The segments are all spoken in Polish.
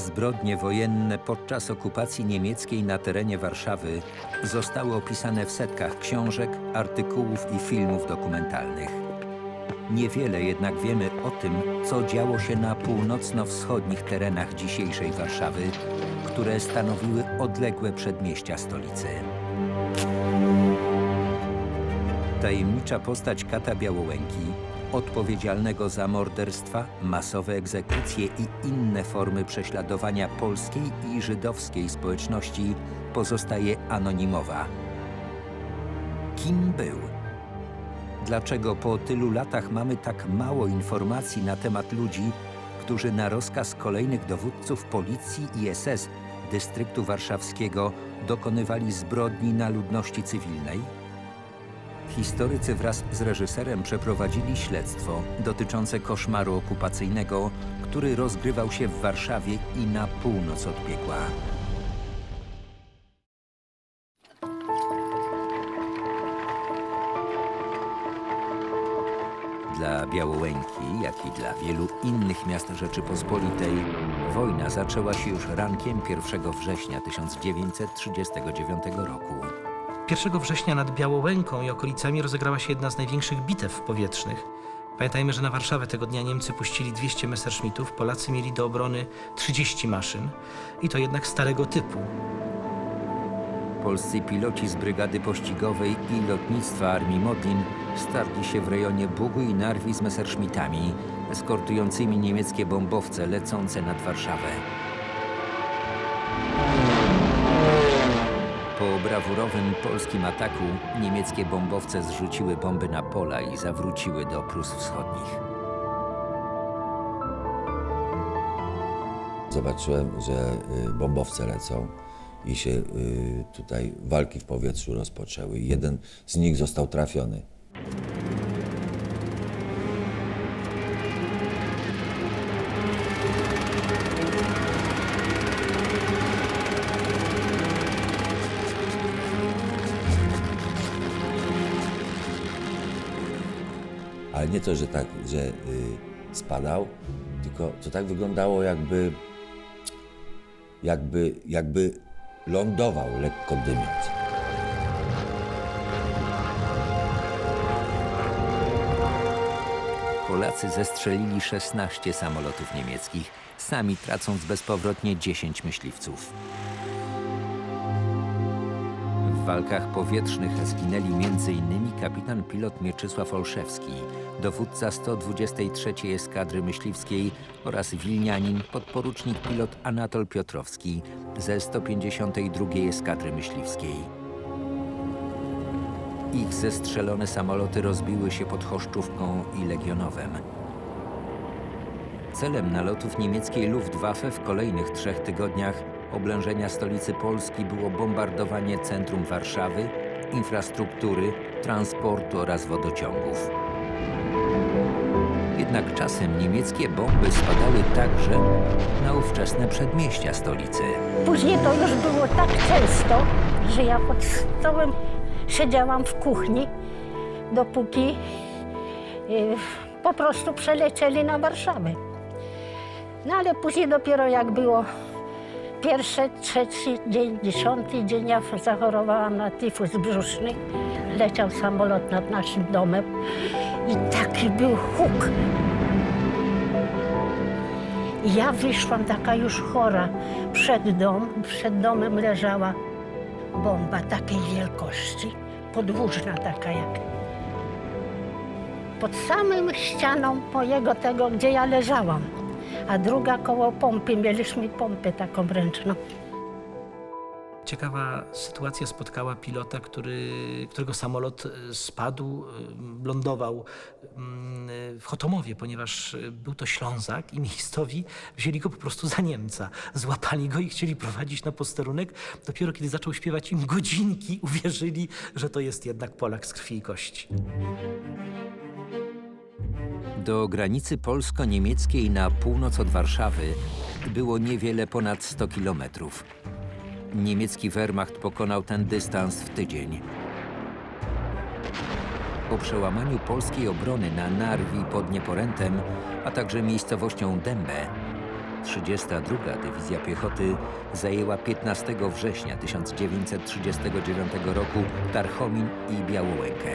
Zbrodnie wojenne podczas okupacji niemieckiej na terenie Warszawy zostały opisane w setkach książek, artykułów i filmów dokumentalnych. Niewiele jednak wiemy o tym, co działo się na północno-wschodnich terenach dzisiejszej Warszawy, które stanowiły odległe przedmieścia stolicy. Tajemnicza postać Kata Białołęki, odpowiedzialnego za morderstwa, masowe egzekucje i inne formy prześladowania polskiej i żydowskiej społeczności, pozostaje anonimowa. Kim był? Dlaczego po tylu latach mamy tak mało informacji na temat ludzi, którzy na rozkaz kolejnych dowódców policji i SS dystryktu warszawskiego dokonywali zbrodni na ludności cywilnej? Historycy wraz z reżyserem przeprowadzili śledztwo dotyczące koszmaru okupacyjnego, który rozgrywał się w Warszawie i na północ od piekła. Dla Białołęki, jak i dla wielu innych miast Rzeczypospolitej, wojna zaczęła się już rankiem 1 września 1939 roku. 1 września nad Białołęką i okolicami rozegrała się jedna z największych bitew powietrznych. Pamiętajmy, że na Warszawę tego dnia Niemcy puścili 200 Messerschmittów, Polacy mieli do obrony 30 maszyn i to jednak starego typu. Polscy piloci z brygady pościgowej i lotnictwa Armii Modlin starli się w rejonie Bugu i Narwi z Messerschmittami, eskortującymi niemieckie bombowce lecące nad Warszawę. Po brawurowym polskim ataku niemieckie bombowce zrzuciły bomby na pola i zawróciły do Prus Wschodnich. Zobaczyłem, że bombowce lecą i się tutaj walki w powietrzu rozpoczęły. Jeden z nich został trafiony. Ale nie to, że tak, że spadał, tylko to tak wyglądało, jakby lądował, lekko dymiąc. Polacy zestrzelili 16 samolotów niemieckich, sami tracąc bezpowrotnie 10 myśliwców. W walkach powietrznych zginęli m.in. kapitan pilot Mieczysław Olszewski, dowódca 123. Eskadry Myśliwskiej oraz wilnianin podporucznik pilot Anatol Piotrowski ze 152. Eskadry Myśliwskiej. Ich zestrzelone samoloty rozbiły się pod Choszczówką i Legionowem. Celem nalotów niemieckiej Luftwaffe w kolejnych 3 tygodniach oblężenia stolicy Polski było bombardowanie centrum Warszawy, infrastruktury, transportu oraz wodociągów. Jednak czasem niemieckie bomby spadały także na ówczesne przedmieścia stolicy. Później to już było tak często, że ja pod stołem siedziałam w kuchni, dopóki po prostu przelecieli na Warszawę. No ale później dopiero jak było 1., 3. dzień, 10. dzień, ja zachorowałam na tyfus brzuszny. Leciał samolot nad naszym domem i taki był huk. I ja wyszłam taka już chora przed domem leżała bomba takiej wielkości, podłużna taka jak. Pod samym ścianą mojego tego, gdzie ja leżałam. A druga koło pompy, mieliśmy pompę taką ręczną. Ciekawa sytuacja spotkała pilota, którego samolot spadł, lądował w Chotomowie, ponieważ był to Ślązak i miejscowi wzięli go po prostu za Niemca. Złapali go i chcieli prowadzić na posterunek. Dopiero kiedy zaczął śpiewać im godzinki, uwierzyli, że to jest jednak Polak z krwi i kości. Do granicy polsko-niemieckiej na północ od Warszawy było niewiele ponad 100 kilometrów. Niemiecki Wehrmacht pokonał ten dystans w tydzień. Po przełamaniu polskiej obrony na Narwi pod Nieporentem, a także miejscowością Dębę, 32. Dywizja Piechoty zajęła 15 września 1939 roku Tarchomin i Białołękę.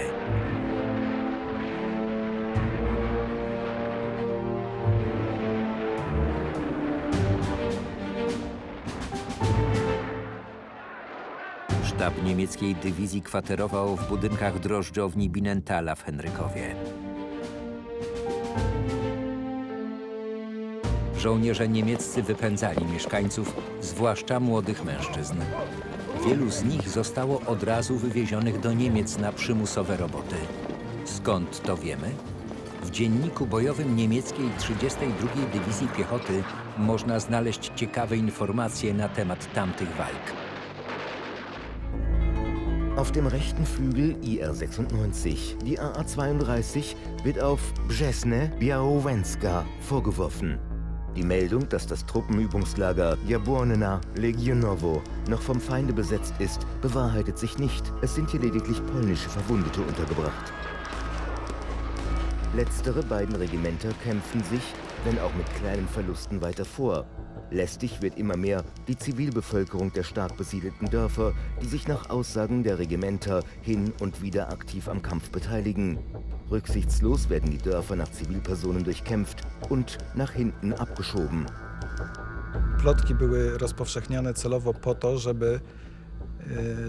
Sztab niemieckiej dywizji kwaterował w budynkach drożdżowni Binenthala w Henrykowie. Żołnierze niemieccy wypędzali mieszkańców, zwłaszcza młodych mężczyzn. Wielu z nich zostało od razu wywiezionych do Niemiec na przymusowe roboty. Skąd to wiemy? W dzienniku bojowym niemieckiej 32. Dywizji Piechoty można znaleźć ciekawe informacje na temat tamtych walk. Auf dem rechten Flügel IR-96, die AA-32 wird auf Brzesne-Białowęska vorgeworfen. Die Meldung, dass das Truppenübungslager Jabłonna Legionowo noch vom Feinde besetzt ist, bewahrheitet sich nicht. Es sind hier lediglich polnische Verwundete untergebracht. Letztere beiden Regimenter kämpfen sich, wenn auch mit kleinen Verlusten, weiter vor. Lästig wird immer mehr die Zivilbevölkerung der stark besiedelten Dörfer, die sich nach Aussagen der Regimenter hin und wieder aktiv am Kampf beteiligen. Rücksichtslos werden die Dörfer nach Zivilpersonen durchkämpft und nach hinten abgeschoben. Plotki były rozpowszechniane celowo po to, żeby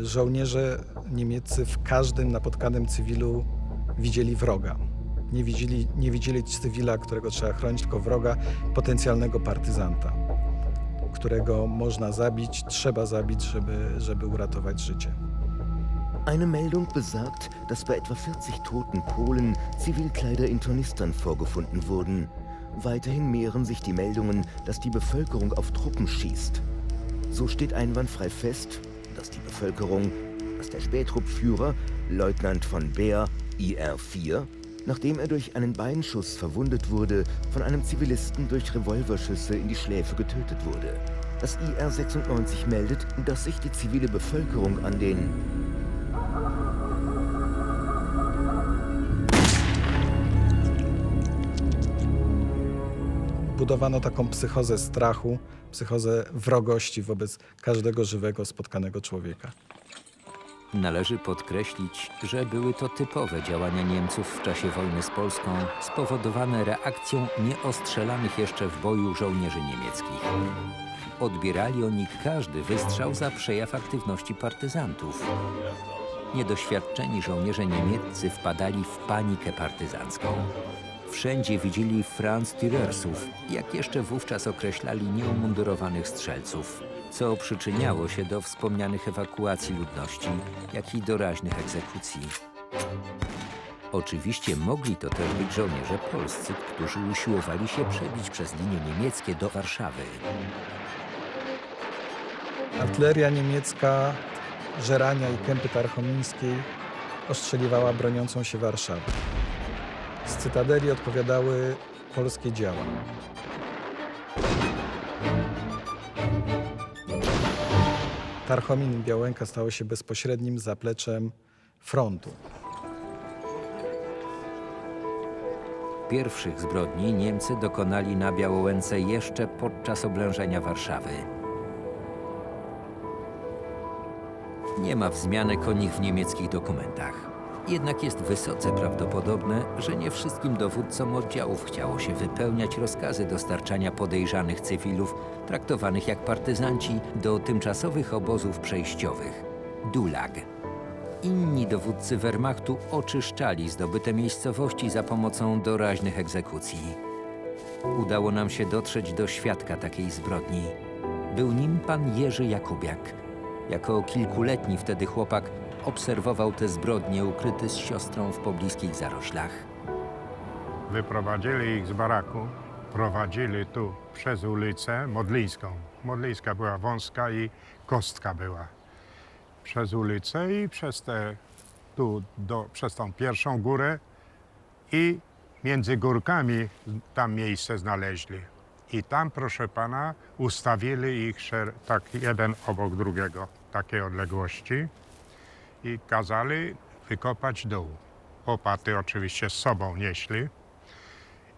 żołnierze niemieccy w każdym napotkanym cywilu widzieli wroga. Nie widzieli cywila, którego trzeba chronić, tylko wroga, potencjalnego partyzanta, którego można zabić, trzeba zabić, żeby uratować życie. Eine Meldung besagt, dass bei etwa 40 toten Polen Zivilkleider in Tornistern vorgefunden wurden. Weiterhin mehren sich die Meldungen, dass die Bevölkerung auf Truppen schießt. So steht einwandfrei fest, dass die Bevölkerung, dass der Spähtruppführer, Leutnant von Beer, IR-4, nachdem er durch einen Beinschuss verwundet wurde, von einem Zivilisten durch Revolverschüsse in die Schläfe getötet wurde. Das IR-96 meldet, dass sich die zivile Bevölkerung an den Budowano taką psychozę strachu, psychozę wrogości wobec każdego żywego, spotkanego człowieka. Należy podkreślić, że były to typowe działania Niemców w czasie wojny z Polską, spowodowane reakcją nieostrzelanych jeszcze w boju żołnierzy niemieckich. Odbierali oni każdy wystrzał za przejaw aktywności partyzantów. Niedoświadczeni żołnierze niemieccy wpadali w panikę partyzancką. Wszędzie widzieli Franztürersów, jak jeszcze wówczas określali nieumundurowanych strzelców, co przyczyniało się do wspomnianych ewakuacji ludności, jak i doraźnych egzekucji. Oczywiście mogli to też być żołnierze polscy, którzy usiłowali się przebić przez linie niemieckie do Warszawy. Artyleria niemiecka Żerania i Kępy Tarchomińskiej ostrzeliwała broniącą się Warszawę. Z cytadeli odpowiadały polskie działa. Tarchomin i Białęka stały się bezpośrednim zapleczem frontu. Pierwszych zbrodni Niemcy dokonali na Białołęce jeszcze podczas oblężenia Warszawy. Nie ma wzmianek o nich w niemieckich dokumentach. Jednak jest wysoce prawdopodobne, że nie wszystkim dowódcom oddziałów chciało się wypełniać rozkazy dostarczania podejrzanych cywilów, traktowanych jak partyzanci, do tymczasowych obozów przejściowych – Dulag. Inni dowódcy Wehrmachtu oczyszczali zdobyte miejscowości za pomocą doraźnych egzekucji. Udało nam się dotrzeć do świadka takiej zbrodni. Był nim pan Jerzy Jakubiak. Jako kilkuletni wtedy chłopak obserwował te zbrodnie ukryty z siostrą w pobliskich zaroślach. Wyprowadzili ich z baraku, prowadzili tu przez ulicę Modlińską. Modlińska była wąska i kostka była. Przez ulicę i przez tą pierwszą górę i między górkami tam miejsce znaleźli. I tam, proszę pana, ustawili ich tak jeden obok drugiego, takiej odległości i kazali wykopać dół. Łopaty oczywiście z sobą nieśli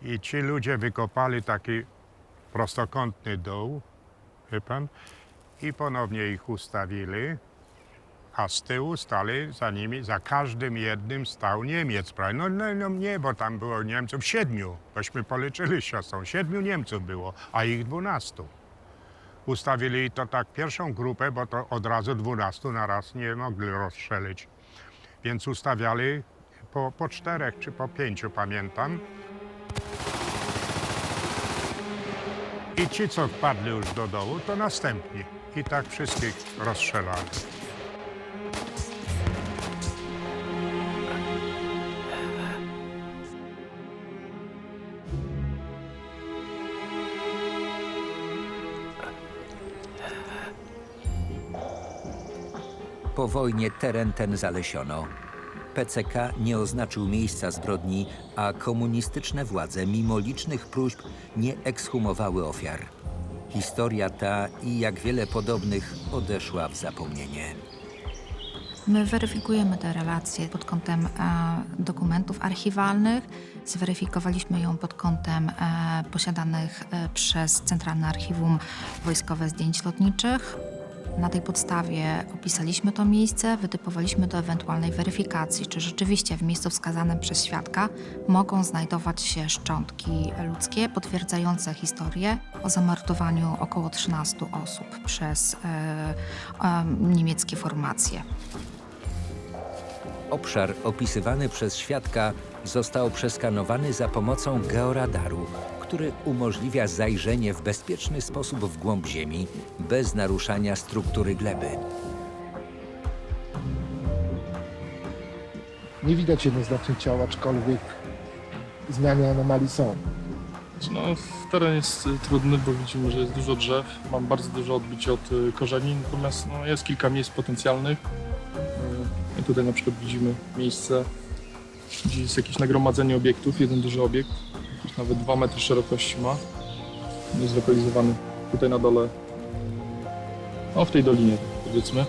i ci ludzie wykopali taki prostokątny dół, wie pan, i ponownie ich ustawili, a z tyłu stali za nimi, za każdym jednym stał Niemiec. No nie, bo tam było Niemców 7, bośmy policzyli siostrą, 7 Niemców było, a ich 12. Ustawili to tak pierwszą grupę, bo to od razu 12 na raz nie mogli rozstrzelić. Więc ustawiali po 4 czy po 5, pamiętam. I ci, co wpadli już do dołu, to następni. I tak wszystkich rozstrzelali. Po wojnie teren ten zalesiono. PCK nie oznaczył miejsca zbrodni, a komunistyczne władze, mimo licznych próśb, nie ekshumowały ofiar. Historia ta i jak wiele podobnych odeszła w zapomnienie. My weryfikujemy te relacje pod kątem dokumentów archiwalnych. Zweryfikowaliśmy ją pod kątem posiadanych przez Centralne Archiwum Wojskowe zdjęć lotniczych. Na tej podstawie opisaliśmy to miejsce, wytypowaliśmy do ewentualnej weryfikacji, czy rzeczywiście w miejscu wskazanym przez świadka mogą znajdować się szczątki ludzkie potwierdzające historię o zamordowaniu około 13 osób przez niemieckie formacje. Obszar opisywany przez świadka został przeskanowany za pomocą georadaru, który umożliwia zajrzenie w bezpieczny sposób w głąb ziemi, bez naruszania struktury gleby. Nie widać jednoznacznie ciała, aczkolwiek zmiany anomalii są. No, teren jest trudny, bo widzimy, że jest dużo drzew. Mam bardzo dużo odbić od korzeni, natomiast no, jest kilka miejsc potencjalnych. I tutaj na przykład widzimy miejsce, gdzie jest jakieś nagromadzenie obiektów, jeden duży obiekt, jakieś nawet 2 metry szerokości ma. Jest zlokalizowany tutaj na dole, no w tej dolinie powiedzmy.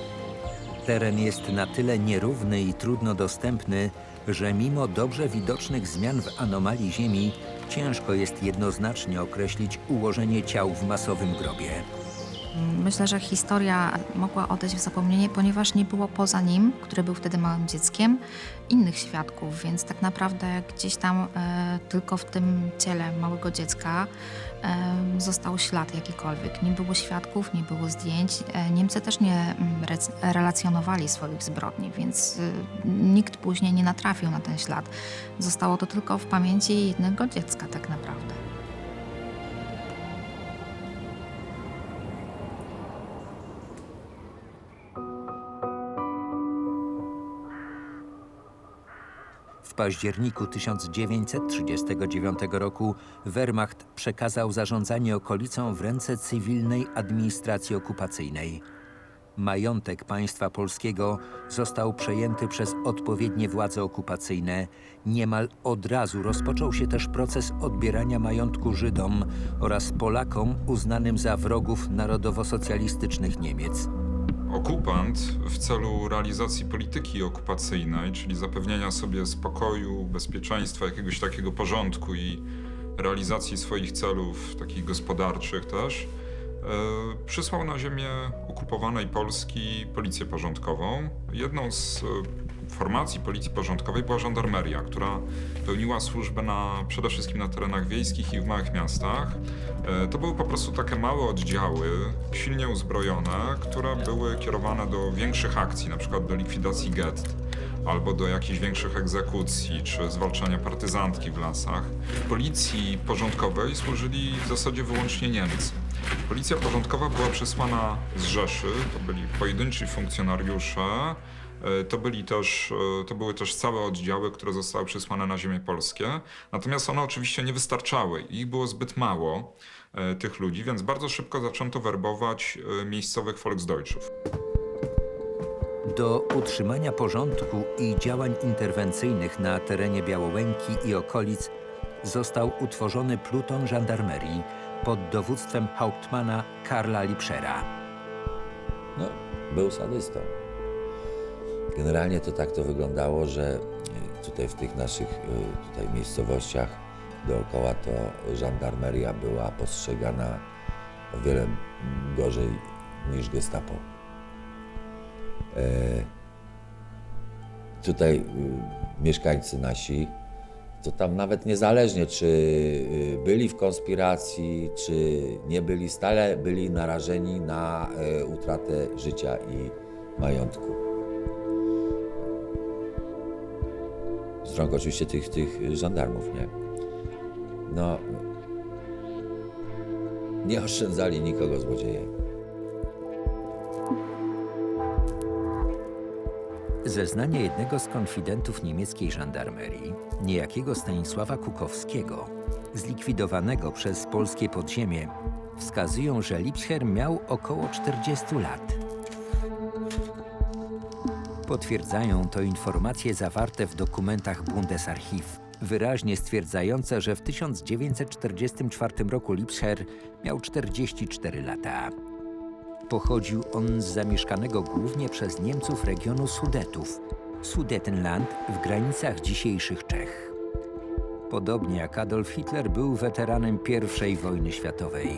Teren jest na tyle nierówny i trudno dostępny, że mimo dobrze widocznych zmian w anomalii Ziemi, ciężko jest jednoznacznie określić ułożenie ciał w masowym grobie. Myślę, że historia mogła odejść w zapomnienie, ponieważ nie było poza nim, który był wtedy małym dzieckiem, innych świadków, więc tak naprawdę gdzieś tam tylko w tym ciele małego dziecka został ślad jakikolwiek. Nie było świadków, nie było zdjęć. Niemcy też nie relacjonowali swoich zbrodni, więc nikt później nie natrafił na ten ślad. Zostało to tylko w pamięci jednego dziecka tak naprawdę. W październiku 1939 roku Wehrmacht przekazał zarządzanie okolicą w ręce cywilnej administracji okupacyjnej. Majątek państwa polskiego został przejęty przez odpowiednie władze okupacyjne. Niemal od razu rozpoczął się też proces odbierania majątku Żydom oraz Polakom uznanym za wrogów narodowo-socjalistycznych Niemiec. Okupant w celu realizacji polityki okupacyjnej, czyli zapewnienia sobie spokoju, bezpieczeństwa, jakiegoś takiego porządku i realizacji swoich celów takich gospodarczych też, przysłał na ziemię okupowanej Polski policję porządkową. Jedną z formacji policji porządkowej była żandarmeria, która pełniła służbę przede wszystkim na terenach wiejskich i w małych miastach. To były po prostu takie małe oddziały, silnie uzbrojone, które były kierowane do większych akcji, na przykład do likwidacji gett, albo do jakichś większych egzekucji, czy zwalczania partyzantki w lasach. Policji porządkowej służyli w zasadzie wyłącznie Niemcy. Policja porządkowa była przesłana z Rzeszy, to byli pojedynczy funkcjonariusze, to były też całe oddziały, które zostały przesłane na ziemię polskie. Natomiast one oczywiście nie wystarczały. Ich było zbyt mało, tych ludzi, więc bardzo szybko zaczęto werbować miejscowych Volksdeutschów. Do utrzymania porządku i działań interwencyjnych na terenie Białołęki i okolic został utworzony pluton żandarmerii pod dowództwem hauptmana Karla Lipschera. No, był sadystą. Generalnie to tak to wyglądało, że tutaj w tych naszych miejscowościach dookoła, to żandarmeria była postrzegana o wiele gorzej niż gestapo. Tutaj mieszkańcy nasi, to tam nawet niezależnie, czy byli w konspiracji, czy nie byli, stale byli narażeni na utratę życia i majątku. Z rąk oczywiście tych żandarmów, nie? No, nie oszczędzali nikogo złodzieje. Zeznania jednego z konfidentów niemieckiej żandarmerii, niejakiego Stanisława Kukowskiego, zlikwidowanego przez polskie podziemie, wskazują, że Lipscher miał około 40 lat. Potwierdzają to informacje zawarte w dokumentach Bundesarchiv, wyraźnie stwierdzające, że w 1944 roku Lipscher miał 44 lata. Pochodził on z zamieszkanego głównie przez Niemców regionu Sudetów, Sudetenland w granicach dzisiejszych Czech. Podobnie jak Adolf Hitler był weteranem I wojny światowej.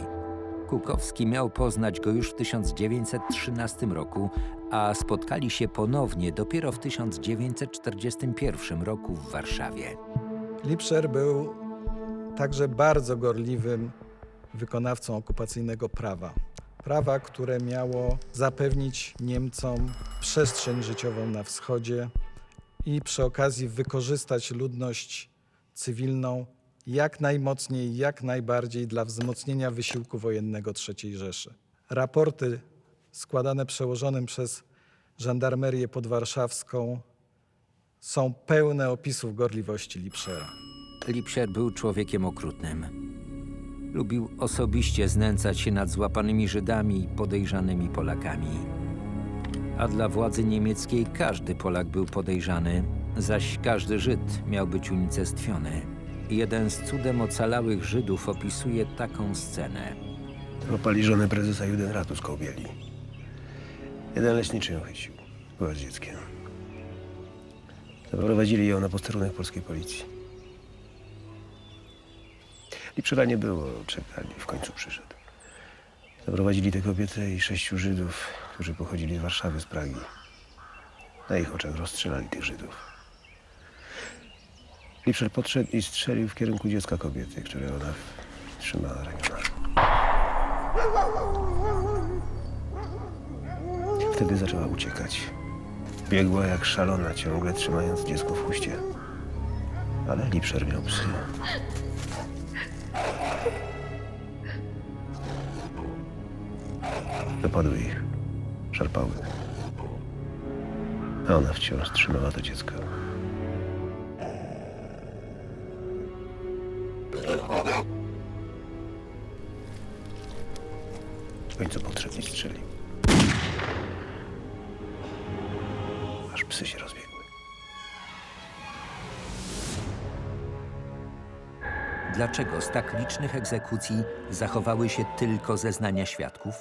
Kukowski miał poznać go już w 1913 roku, a spotkali się ponownie dopiero w 1941 roku w Warszawie. Lipscher był także bardzo gorliwym wykonawcą okupacyjnego prawa. Prawa, które miało zapewnić Niemcom przestrzeń życiową na wschodzie i przy okazji wykorzystać ludność cywilną jak najmocniej, jak najbardziej dla wzmocnienia wysiłku wojennego III Rzeszy. Raporty składane przełożonym przez żandarmerię podwarszawską są pełne opisów gorliwości Lipschera. Lipscher był człowiekiem okrutnym. Lubił osobiście znęcać się nad złapanymi Żydami i podejrzanymi Polakami. A dla władzy niemieckiej każdy Polak był podejrzany, zaś każdy Żyd miał być unicestwiony. Jeden z cudem ocalałych Żydów opisuje taką scenę. Łapali żonę prezesa Judenratu z Kołbieli. Jeden leśniczy ją chycił. Była z dzieckiem. Zaprowadzili ją na posterunek polskiej policji. Lipschera nie było, czekali, w końcu przyszedł. Zaprowadzili tę kobietę i 6 Żydów, którzy pochodzili z Warszawy, z Pragi. Na ich oczach rozstrzelali tych Żydów. Lipscher podszedł i strzelił w kierunku dziecka kobiety, które ona trzymała na ramionach. Wtedy zaczęła uciekać. Biegła jak szalona, ciągle trzymając dziecko w chuście. Ale Lipscher miał psy. Dopadły ich, szarpały. A ona wciąż trzymała to dziecko. W końcu podszedł i strzelił. Aż psy się rozbiegły. Dlaczego z tak licznych egzekucji zachowały się tylko zeznania świadków?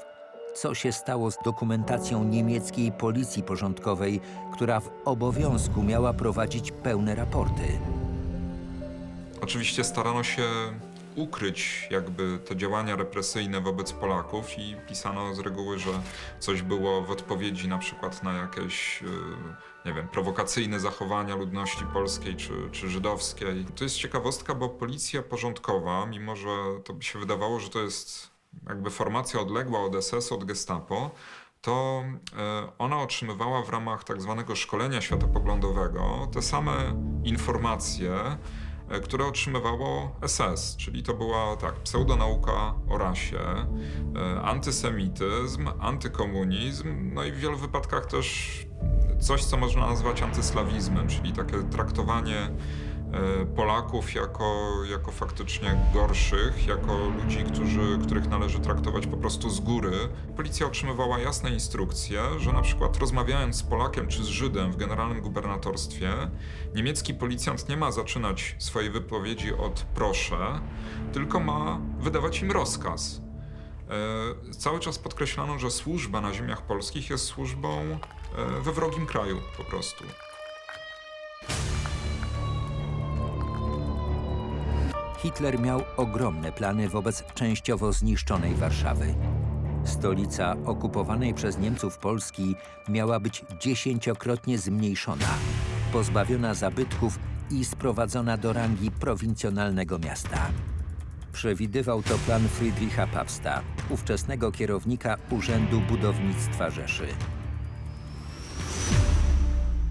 Co się stało z dokumentacją niemieckiej policji porządkowej, która w obowiązku miała prowadzić pełne raporty? Oczywiście starano się ukryć jakby te działania represyjne wobec Polaków i pisano z reguły, że coś było w odpowiedzi na przykład na jakieś, nie wiem, prowokacyjne zachowania ludności polskiej czy żydowskiej. To jest ciekawostka, bo policja porządkowa, mimo że to by się wydawało, że to jest jakby formacja odległa od SS, od Gestapo, to ona otrzymywała w ramach tak zwanego szkolenia światopoglądowego te same informacje, które otrzymywało SS, czyli to była tak, pseudonauka o rasie, antysemityzm, antykomunizm, no i w wielu wypadkach też coś, co można nazwać antyslawizmem, czyli takie traktowanie Polaków jako faktycznie gorszych, jako ludzi, których należy traktować po prostu z góry. Policja otrzymywała jasne instrukcje, że na przykład rozmawiając z Polakiem czy z Żydem w generalnym gubernatorstwie, niemiecki policjant nie ma zaczynać swojej wypowiedzi od proszę, tylko ma wydawać im rozkaz. Cały czas podkreślano, że służba na ziemiach polskich jest służbą we wrogim kraju po prostu. Hitler miał ogromne plany wobec częściowo zniszczonej Warszawy. Stolica okupowanej przez Niemców Polski miała być 10-krotnie zmniejszona, pozbawiona zabytków i sprowadzona do rangi prowincjonalnego miasta. Przewidywał to plan Friedricha Pabsta, ówczesnego kierownika Urzędu Budownictwa Rzeszy.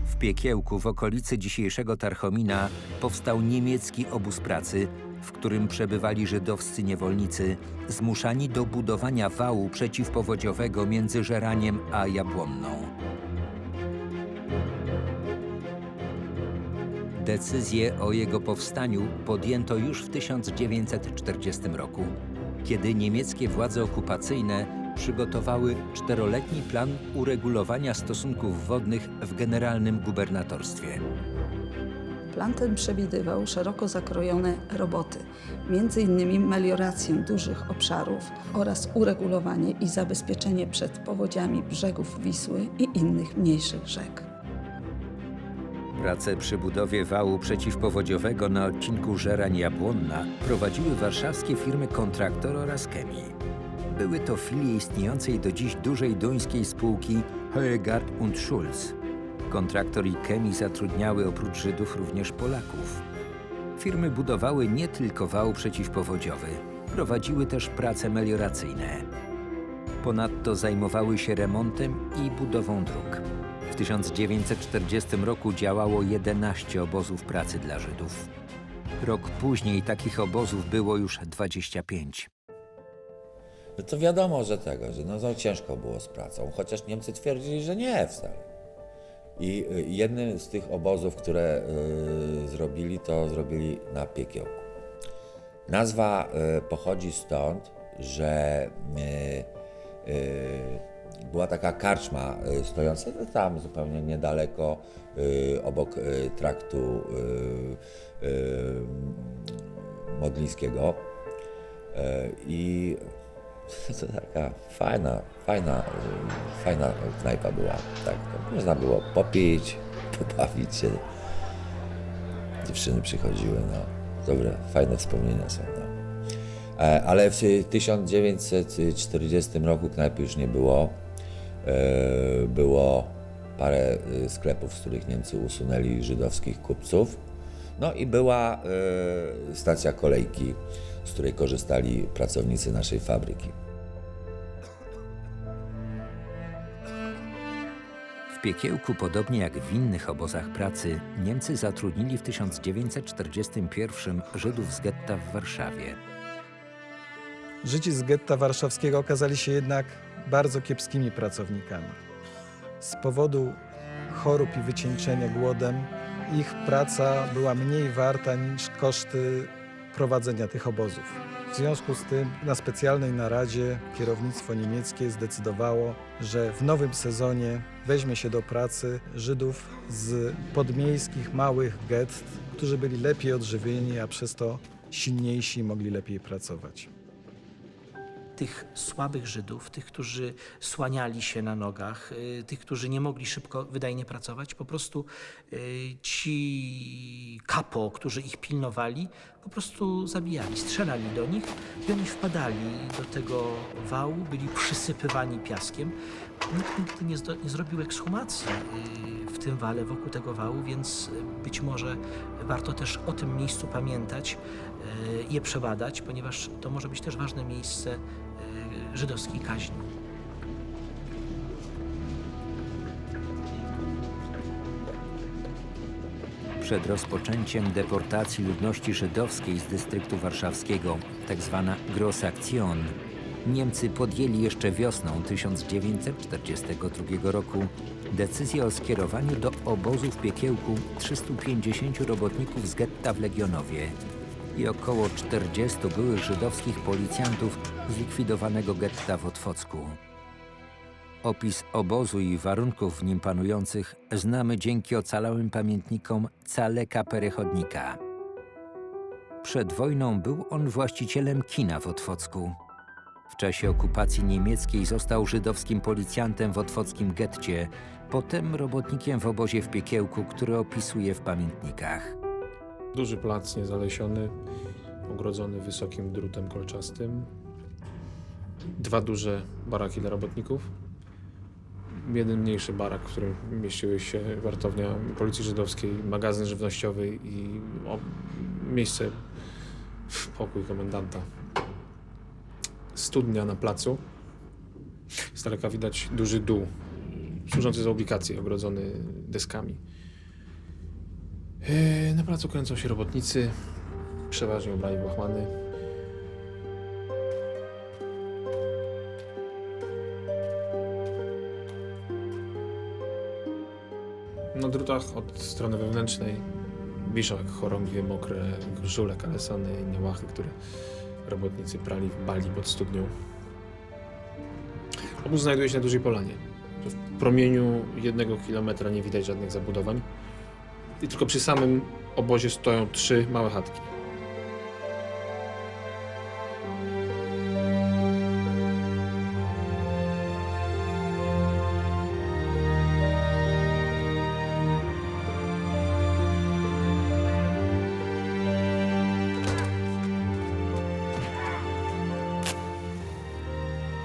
W Piekiełku, w okolicy dzisiejszego Tarchomina, powstał niemiecki obóz pracy, w którym przebywali żydowscy niewolnicy, zmuszani do budowania wału przeciwpowodziowego między Żeraniem a Jabłonną. Decyzję o jego powstaniu podjęto już w 1940 roku, kiedy niemieckie władze okupacyjne przygotowały 4-letni plan uregulowania stosunków wodnych w generalnym gubernatorstwie. Plan ten przewidywał szeroko zakrojone roboty, m.in. meliorację dużych obszarów oraz uregulowanie i zabezpieczenie przed powodziami brzegów Wisły i innych mniejszych rzek. Prace przy budowie wału przeciwpowodziowego na odcinku Żerań-Jabłonna prowadziły warszawskie firmy Kontraktor oraz Chemii. Były to filie istniejącej do dziś dużej duńskiej spółki Hoegard und Schulz. Kontraktor i Chemii zatrudniały oprócz Żydów również Polaków. Firmy budowały nie tylko wał przeciwpowodziowy, prowadziły też prace melioracyjne. Ponadto zajmowały się remontem i budową dróg. W 1940 roku działało 11 obozów pracy dla Żydów. Rok później takich obozów było już 25. No to wiadomo, że no ciężko było z pracą, chociaż Niemcy twierdzili, że nie wcale. I jednym z tych obozów, które zrobili, to zrobili na Piekiełku. Nazwa pochodzi stąd, że była taka karczma stojąca tam zupełnie niedaleko, obok traktu Modlińskiego. I to taka fajna knajpa była. Tak, można było popić, pobawić się. Dziewczyny przychodziły, no. Dobre, fajne wspomnienia są. No. Ale w 1940 roku knajpy już nie było. Było parę sklepów, z których Niemcy usunęli żydowskich kupców. No i była stacja kolejki, z której korzystali pracownicy naszej fabryki. W Piekiełku, podobnie jak w innych obozach pracy, Niemcy zatrudnili w 1941 Żydów z getta w Warszawie. Żydzi z getta warszawskiego okazali się jednak bardzo kiepskimi pracownikami. Z powodu chorób i wycieńczenia głodem ich praca była mniej warta niż koszty prowadzenia tych obozów. W związku z tym na specjalnej naradzie kierownictwo niemieckie zdecydowało, że w nowym sezonie weźmie się do pracy Żydów z podmiejskich, małych gett, którzy byli lepiej odżywieni, a przez to silniejsi i mogli lepiej pracować. Tych słabych Żydów, tych, którzy słaniali się na nogach, tych, którzy nie mogli szybko, wydajnie pracować, po prostu ci kapo, którzy ich pilnowali, po prostu zabijali, strzelali do nich i oni wpadali do tego wału, byli przysypywani piaskiem. Nikt nigdy nie zrobił ekshumacji w tym wale, wokół tego wału, więc być może warto też o tym miejscu pamiętać, je przebadać, ponieważ to może być też ważne miejsce żydowskiej kaźni. Przed rozpoczęciem deportacji ludności żydowskiej z dystryktu warszawskiego, tzw. Grossaktion, Niemcy podjęli jeszcze wiosną 1942 roku decyzję o skierowaniu do obozu w Piekiełku 350 robotników z getta w Legionowie i około 40 byłych żydowskich policjantów z likwidowanego getta w Otwocku. Opis obozu i warunków w nim panujących znamy dzięki ocalałym pamiętnikom Caleka Perechodnika. Przed wojną był on właścicielem kina w Otwocku. W czasie okupacji niemieckiej został żydowskim policjantem w otwockim getcie, potem robotnikiem w obozie w Piekiełku, który opisuje w pamiętnikach. Duży plac niezalesiony, ogrodzony wysokim drutem kolczastym. 2 duże baraki dla robotników. 1 mniejszy barak, w którym mieściły się wartownia Policji Żydowskiej, magazyn żywnościowy i miejsce, pokój komendanta. Studnia na placu. Z daleka widać duży dół, służący za ubikację, ogrodzony deskami. Na placu kręcą się robotnicy, przeważnie ubrani w łachmany. Na drutach od strony wewnętrznej wiszą jak chorągwie mokre żule, kalesony i inne łachy, które robotnicy prali w bali pod studnią. Obóz znajduje się na dużej polanie. W promieniu 1 kilometra nie widać żadnych zabudowań i tylko przy samym obozie stoją 3 małe chatki.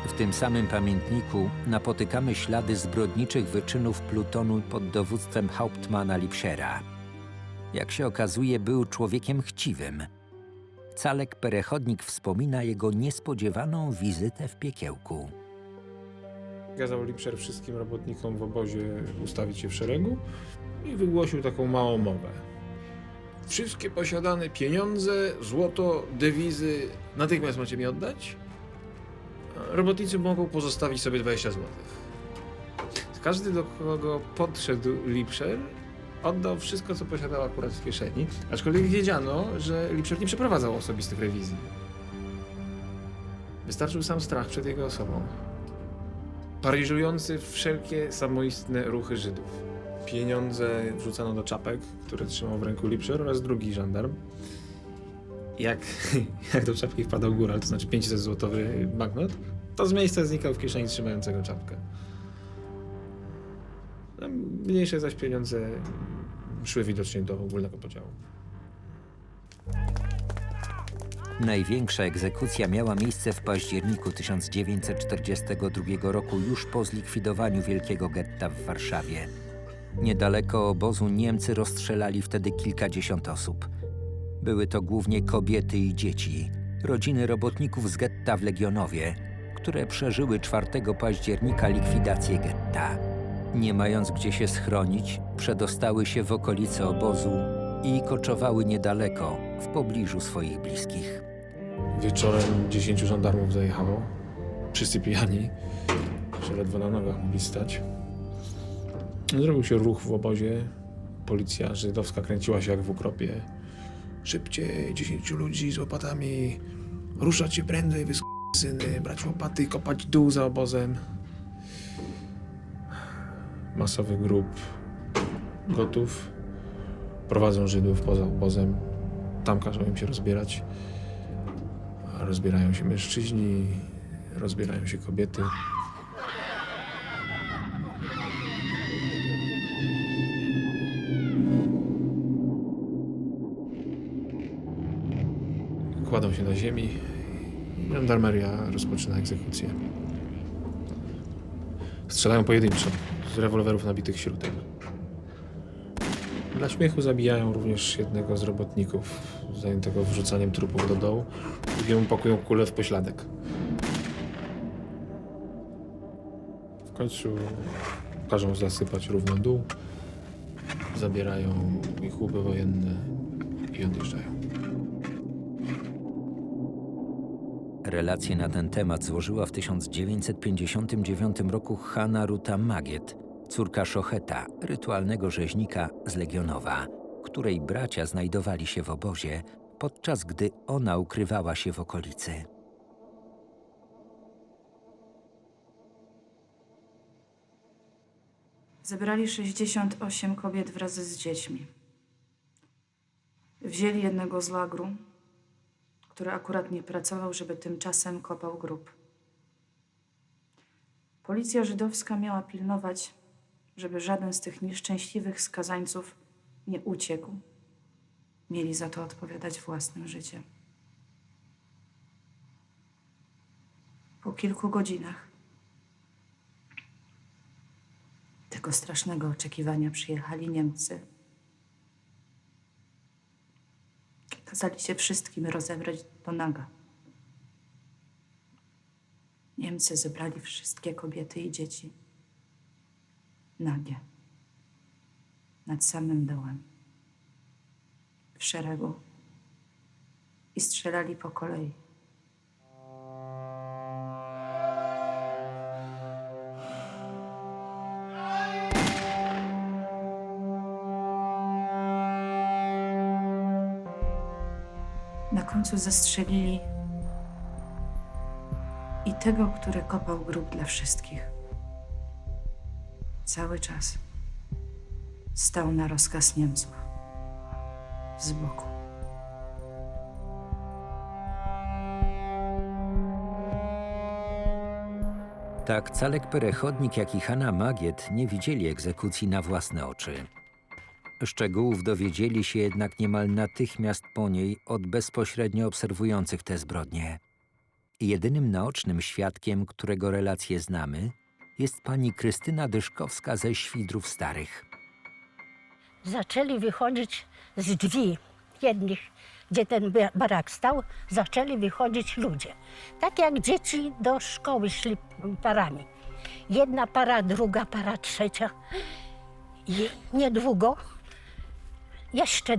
W tym samym pamiętniku napotykamy ślady zbrodniczych wyczynów plutonu pod dowództwem Hauptmana Lipschera. Jak się okazuje, był człowiekiem chciwym. Calek Perechodnik wspomina jego niespodziewaną wizytę w piekiełku. Kazał Lipscher wszystkim robotnikom w obozie ustawić się w szeregu i wygłosił taką małą mowę. Wszystkie posiadane pieniądze, złoto, dewizy natychmiast macie mi oddać? Robotnicy mogą pozostawić sobie 20 zł. Każdy, do kogo podszedł Lipscher, oddał wszystko, co posiadał akurat w kieszeni, aczkolwiek wiedziano, że Lipscher nie przeprowadzał osobistych rewizji. Wystarczył sam strach przed jego osobą, paraliżujący wszelkie samoistne ruchy Żydów. Pieniądze wrzucano do czapek, które trzymał w ręku Lipscher oraz drugi żandarm. Jak do czapki wpadał góral, to znaczy 500-złotowy banknot, to z miejsca znikał w kieszeni trzymającego czapkę. Mniejsze zaś pieniądze szły widocznie do ogólnego podziału. Największa egzekucja miała miejsce w październiku 1942 roku, już po zlikwidowaniu Wielkiego Getta w Warszawie. Niedaleko obozu Niemcy rozstrzelali wtedy kilkadziesiąt osób. Były to głównie kobiety i dzieci, rodziny robotników z getta w Legionowie, które przeżyły 4 października likwidację getta. Nie mając gdzie się schronić, przedostały się w okolice obozu i koczowały niedaleko, w pobliżu swoich bliskich. Wieczorem 10 żandarmów zajechało, wszyscy pijani, że ledwo na nogach mogli stać. Zrobił się ruch w obozie, policja żydowska kręciła się jak w ukropie. Szybciej, 10 ludzi z łopatami, ruszać się prędzej, syny, brać łopaty, kopać dół za obozem. Masowy grup gotów prowadzą Żydów poza obozem, tam każą im się rozbierać. Rozbierają się mężczyźni, rozbierają się kobiety. Kładą się na ziemi. Żandarmeria rozpoczyna egzekucję. Strzelają pojedynczo, z rewolwerów nabitych śrutem. Dla śmiechu zabijają również jednego z robotników, zajętego wrzucaniem trupów do dołu, drugiemu pakują kulę w pośladek. W końcu każą zasypać równo dół, zabierają ich łuby wojenne i odjeżdżają. Relację na ten temat złożyła w 1959 roku Hanna Ruta Magiet, córka Szocheta, rytualnego rzeźnika z Legionowa, której bracia znajdowali się w obozie, podczas gdy ona ukrywała się w okolicy. Zebrali 68 kobiet wraz z dziećmi. Wzięli jednego z lagru, który akurat nie pracował, żeby tymczasem kopał grób. Policja żydowska miała pilnować, żeby żaden z tych nieszczęśliwych skazańców nie uciekł. Mieli za to odpowiadać własnym życiem. Po kilku godzinach tego strasznego oczekiwania przyjechali Niemcy. Kazali się wszystkim rozebrać do naga. Niemcy zebrali wszystkie kobiety i dzieci nagie, nad samym dołem, w szeregu i strzelali po kolei. Na końcu zastrzelili i tego, który kopał grób dla wszystkich. Cały czas stał na rozkaz Niemców z boku. Tak Calek Perechodnik, jak i Hanna Magiet nie widzieli egzekucji na własne oczy. Szczegółów dowiedzieli się jednak niemal natychmiast po niej od bezpośrednio obserwujących te zbrodnie. Jedynym naocznym świadkiem, którego relacje znamy, jest pani Krystyna Dyszkowska ze Świdrów Starych. Zaczęli wychodzić z drzwi jednych, gdzie ten barak stał, zaczęli wychodzić ludzie. Tak jak dzieci do szkoły szli parami. Jedna para, druga para, trzecia. I niedługo jeszcze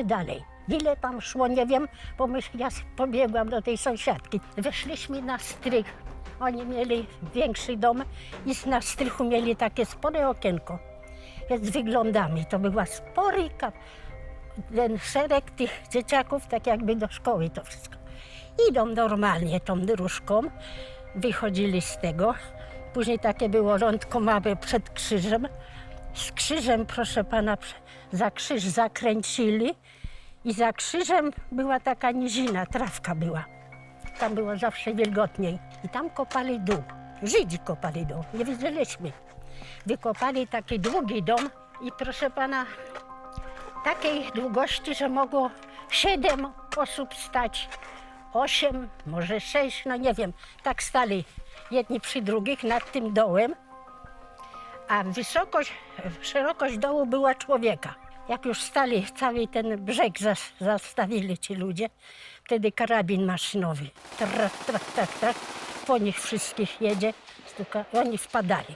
dalej. Ile tam szło, nie wiem, bo ja pobiegłam do tej sąsiadki. Weszliśmy na strych. Oni mieli większy dom i na strychu mieli takie spore okienko. Z wyglądami. To była spory ten szereg tych dzieciaków, tak jakby do szkoły to wszystko. Idą normalnie tą dróżką, wychodzili z tego. Później takie było rądko małe przed krzyżem. Z krzyżem, proszę pana, za krzyż zakręcili i za krzyżem była taka nizina, trawka była. Tam było zawsze wilgotniej. I tam kopali dół. Żydzi kopali dół, nie widzieliśmy. Wykopali taki długi dom i proszę pana, takiej długości, że mogło 7 osób stać. 8, może 6, no nie wiem. Tak stali jedni przy drugich nad tym dołem. A szerokość dołu była człowieka. Jak już stali, cały ten brzeg zastawili ci ludzie, wtedy karabin maszynowy. Trak, po nich wszystkich jedzie, stuka, oni wpadali.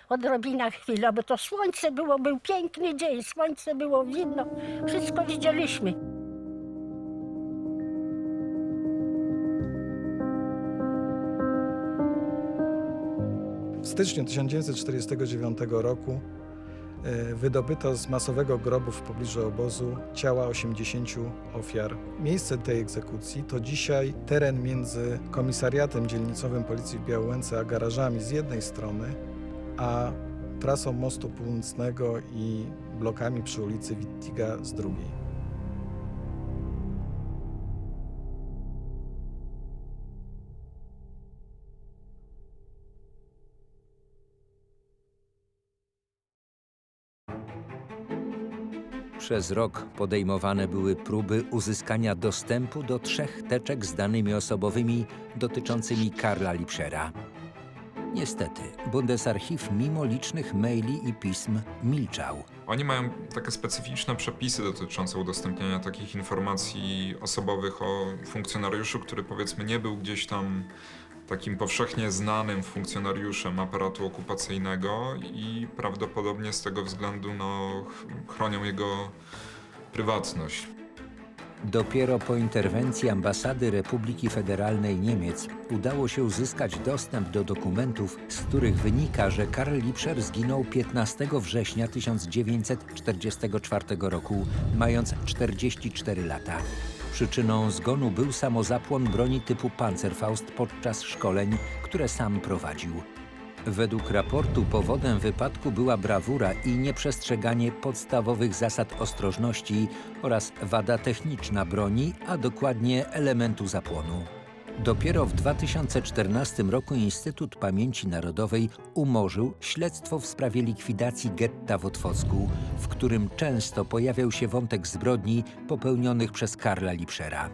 Odrobina chwila, bo to słońce było, był piękny dzień, słońce było widno, wszystko widzieliśmy. W styczniu 1949 roku wydobyto z masowego grobu w pobliżu obozu ciała 80 ofiar. Miejsce tej egzekucji to dzisiaj teren między komisariatem dzielnicowym Policji w Białęce a garażami z jednej strony, a trasą mostu północnego i blokami przy ulicy Wittiga z drugiej. Przez rok podejmowane były próby uzyskania dostępu do 3 teczek z danymi osobowymi dotyczącymi Karla Lipschera. Niestety, Bundesarchiv mimo licznych maili i pism milczał. Oni mają takie specyficzne przepisy dotyczące udostępniania takich informacji osobowych o funkcjonariuszu, który powiedzmy nie był gdzieś tam takim powszechnie znanym funkcjonariuszem aparatu okupacyjnego i prawdopodobnie z tego względu chronią jego prywatność. Dopiero po interwencji ambasady Republiki Federalnej Niemiec udało się uzyskać dostęp do dokumentów, z których wynika, że Karl Lipscher zginął 15 września 1944 roku, mając 44 lata. Przyczyną zgonu był samozapłon broni typu Panzerfaust podczas szkoleń, które sam prowadził. Według raportu powodem wypadku była brawura i nieprzestrzeganie podstawowych zasad ostrożności oraz wada techniczna broni, a dokładnie elementu zapłonu. Dopiero w 2014 roku Instytut Pamięci Narodowej umorzył śledztwo w sprawie likwidacji getta w Otwocku, w którym często pojawiał się wątek zbrodni popełnionych przez Karla Lipschera.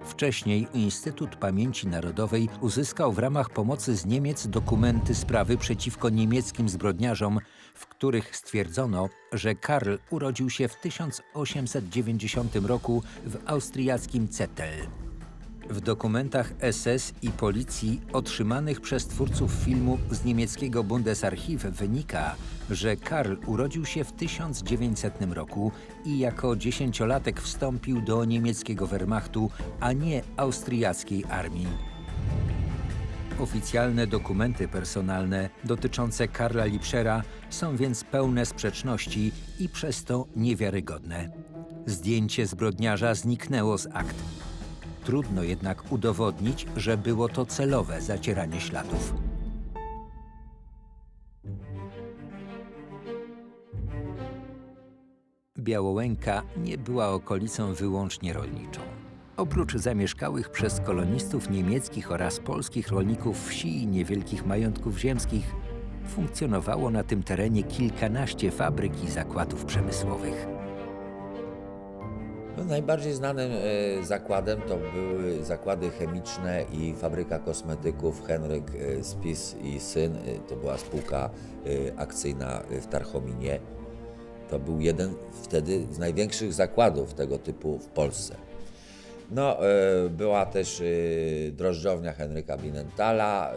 Wcześniej Instytut Pamięci Narodowej uzyskał w ramach pomocy z Niemiec dokumenty sprawy przeciwko niemieckim zbrodniarzom, w których stwierdzono, że Karl urodził się w 1890 roku w austriackim Zettel. W dokumentach SS i policji otrzymanych przez twórców filmu z niemieckiego Bundesarchiv wynika, że Karl urodził się w 1900 roku i jako 10-latek wstąpił do niemieckiego Wehrmachtu, a nie austriackiej armii. Oficjalne dokumenty personalne dotyczące Karla Liebschera są więc pełne sprzeczności i przez to niewiarygodne. Zdjęcie zbrodniarza zniknęło z akt. Trudno jednak udowodnić, że było to celowe zacieranie śladów. Białołęka nie była okolicą wyłącznie rolniczą. Oprócz zamieszkałych przez kolonistów niemieckich oraz polskich rolników wsi i niewielkich majątków ziemskich, funkcjonowało na tym terenie kilkanaście fabryk i zakładów przemysłowych. No, najbardziej znanym zakładem to były zakłady chemiczne i fabryka kosmetyków Henryk Spies i Syn. To była spółka akcyjna w Tarchominie. To był jeden wtedy z największych zakładów tego typu w Polsce. No, była też drożdżownia Henryka Binenthala,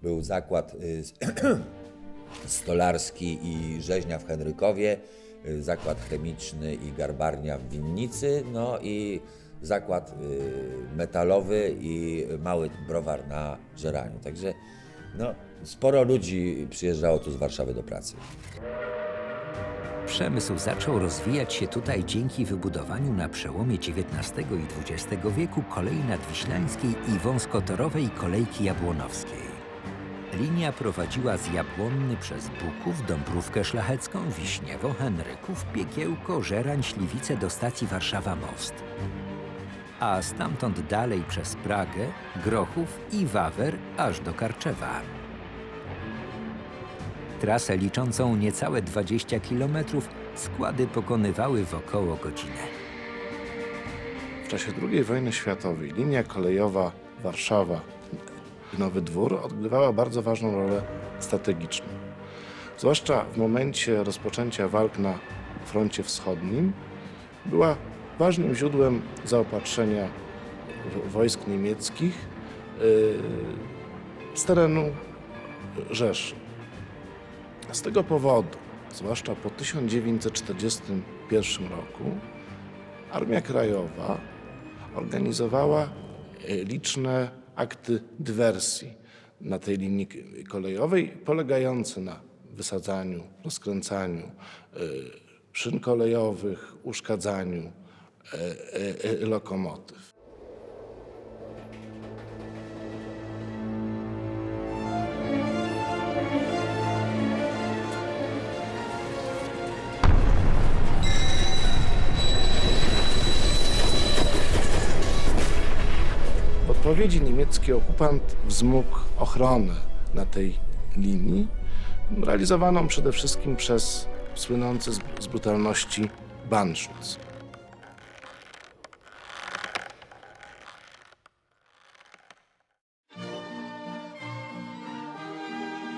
był zakład stolarski i rzeźnia w Henrykowie, zakład chemiczny i garbarnia w Winnicy, no i zakład metalowy i mały browar na Żeraniu. Także no, sporo ludzi przyjeżdżało tu z Warszawy do pracy. Przemysł zaczął rozwijać się tutaj dzięki wybudowaniu na przełomie XIX i XX wieku kolei nadwiślańskiej i wąskotorowej kolejki jabłonowskiej. Linia prowadziła z Jabłonny przez Buków, Dąbrówkę Szlachecką, Wiśniewo, Henryków, Piekiełko, Żerań, Śliwice do stacji Warszawa-Most. A stamtąd dalej przez Pragę, Grochów i Wawer aż do Karczewa. Trasę liczącą niecałe 20 km składy pokonywały w około godzinę. W czasie II wojny światowej linia kolejowa Warszawa-Nowy Dwór odgrywała bardzo ważną rolę strategiczną. Zwłaszcza w momencie rozpoczęcia walk na froncie wschodnim była ważnym źródłem zaopatrzenia wojsk niemieckich z terenu Rzeszy. Z tego powodu, zwłaszcza po 1941 roku, Armia Krajowa organizowała liczne akty dywersji na tej linii kolejowej, polegające na wysadzaniu, rozkręcaniu szyn kolejowych, uszkadzaniu lokomotyw. W odpowiedzi niemiecki okupant wzmógł ochronę na tej linii, realizowaną przede wszystkim przez słynący z brutalności Banschutz.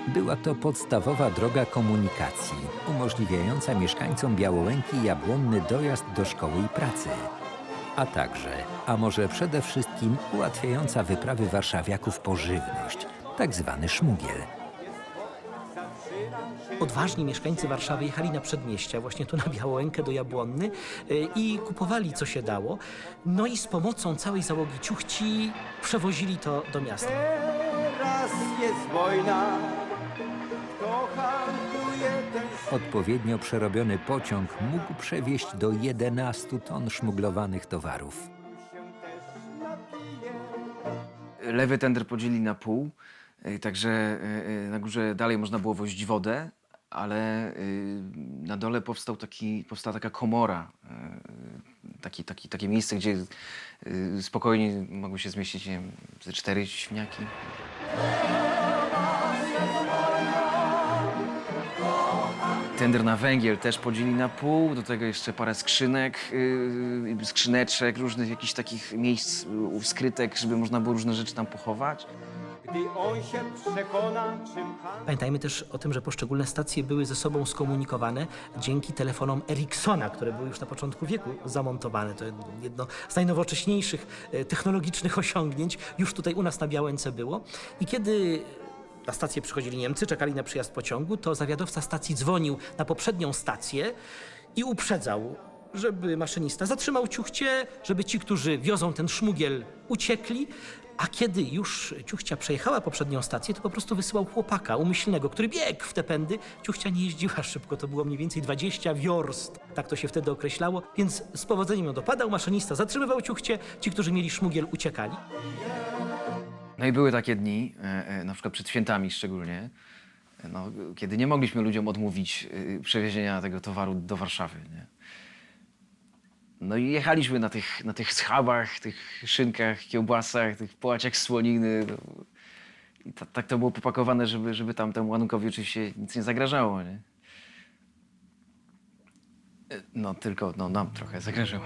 Była to podstawowa droga komunikacji, umożliwiająca mieszkańcom Białołęki i Jabłonny dojazd do szkoły i pracy. A także, a może przede wszystkim ułatwiająca wyprawy warszawiaków po żywność, tak zwany szmugiel. Odważni mieszkańcy Warszawy jechali na przedmieścia, właśnie tu na Białołękę do Jabłonny i kupowali co się dało. No i z pomocą całej załogi ciuchci przewozili to do miasta. Teraz jest wojna, kto handluje ten... Odpowiednio przerobiony pociąg mógł przewieźć do 11 ton szmuglowanych towarów. Lewy tender podzieli na pół, także na górze dalej można było wozić wodę, ale na dole powstała taka komora, takie miejsce, gdzie spokojnie mogły się zmieścić, nie wiem, ze 4 świniaki. Tender na węgiel też podzielili na pół, do tego jeszcze parę skrzyneczek, różnych jakichś takich miejsc skrytek, żeby można było różne rzeczy tam pochować. Gdy on się przekona, czym Pamiętajmy też o tym, że poszczególne stacje były ze sobą skomunikowane dzięki telefonom Ericssona, które były już na początku wieku zamontowane. To jedno z najnowocześniejszych technologicznych osiągnięć już tutaj u nas na Białęce było. I kiedy na stację przychodzili Niemcy, czekali na przyjazd pociągu, to zawiadowca stacji dzwonił na poprzednią stację i uprzedzał, żeby maszynista zatrzymał ciuchcie, żeby ci, którzy wiozą ten szmugiel, uciekli. A kiedy już ciuchcia przejechała poprzednią stację, to po prostu wysyłał chłopaka umyślnego, który biegł w te pędy. Ciuchcia nie jeździła szybko, to było mniej więcej 20 wiorst, tak to się wtedy określało. Więc z powodzeniem ją dopadał, maszynista zatrzymywał ciuchcie, ci, którzy mieli szmugiel, uciekali. No i były takie dni, na przykład przed świętami szczególnie, no, kiedy nie mogliśmy ludziom odmówić przewiezienia tego towaru do Warszawy, nie? No i jechaliśmy na tych schabach, tych szynkach, kiełbasach, tych połaciach słoniny. No. I tak to było popakowane, żeby tam temu ładunkowi oczywiście nic nie zagrażało, nie? No tylko nam trochę zagrażało.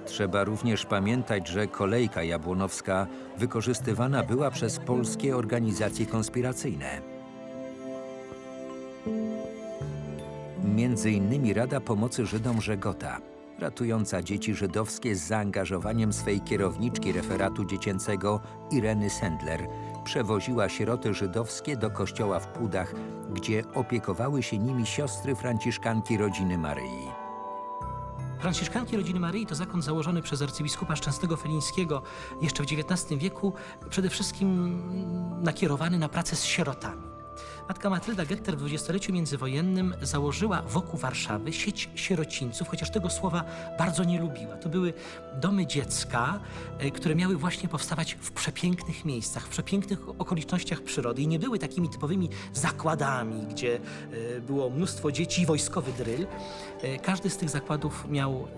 Trzeba również pamiętać, że kolejka jabłonowska wykorzystywana była przez polskie organizacje konspiracyjne. Między innymi Rada Pomocy Żydom Żegota, ratująca dzieci żydowskie z zaangażowaniem swej kierowniczki referatu dziecięcego Ireny Sendler, przewoziła sieroty żydowskie do kościoła w Płudach, gdzie opiekowały się nimi siostry franciszkanki Rodziny Maryi. Franciszkanki Rodziny Maryi to zakon założony przez arcybiskupa Szczęsnego Felińskiego jeszcze w XIX wieku, przede wszystkim nakierowany na pracę z sierotami. Matka Matylda Getter w dwudziestoleciu międzywojennym założyła wokół Warszawy sieć sierocińców, chociaż tego słowa bardzo nie lubiła. To były domy dziecka, które miały właśnie powstawać w przepięknych miejscach, w przepięknych okolicznościach przyrody i nie były takimi typowymi zakładami, gdzie było mnóstwo dzieci i wojskowy dryl. Każdy z tych zakładów miał